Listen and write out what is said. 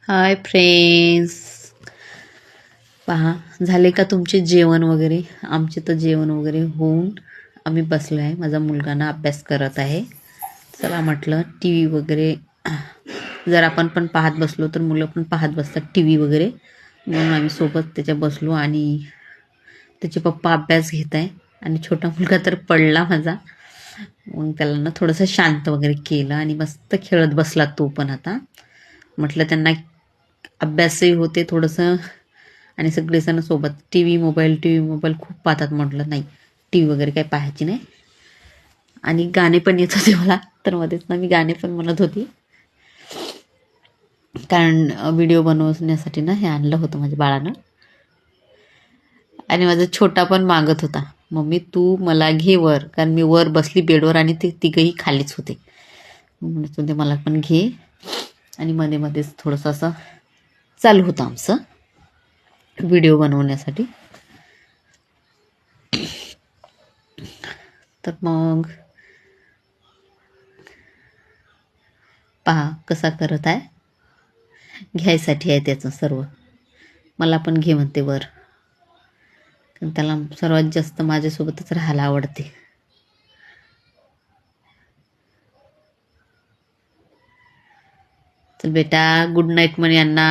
Hi friends. पहा, झाले का तुमचे जेवण वगैरे? आमचे तर जेवण वगैरे होऊन आम्ही बसलो आहे. माझा मुलगा ना अभ्यास करत आहे. चला म्हटलं टी व्ही वगैरे जर आपण पण पाहत बसलो तर मुलं पण पाहत बसतात टी व्ही वगैरे, म्हणून आम्ही सोबत त्याच्या बसलो. आणि त्याचे पप्पा अभ्यास घेत आहे आणि छोटा मुलगा तर पडला माझा. मग त्याला ना थोडंसं शांत वगैरे केलं आणि मस्त खेळत बसला तो पण. आता म्हटलं त्यांना अभ्यासही होते थोडंसं आणि सगळेजण सोबत. टी व्ही मोबाईल खूप पाहतात. म्हटलं नाही, टी व्ही वगैरे काही पाहायची नाही. आणि गाणे पण येत होते मला, तर मध्येच ना मी गाणे पण म्हणत होती, कारण व्हिडिओ बनवण्यासाठी ना हे आणलं होतं माझ्या बाळानं. आणि माझा छोटा पण मागत होता, मम्मी तू मला घे वर, कारण मी वर बसली बेडवर आणि ते तिघही खालीच होते. म्हणत होते मला पण घे. आणि मध्ये मध्येच थोडंसं असं चालू होतं आमचं व्हिडिओ बनवण्यासाठी. तर मग पहा कसा करत आहे, घ्यायसाठी आहे त्याचं सर्व. मला पण घे म्हणते वर, कारण त्याला सर्वात जास्त माझ्यासोबतच राहायला आवडते. चल बेटा, गुड नाईट म्हण यांना.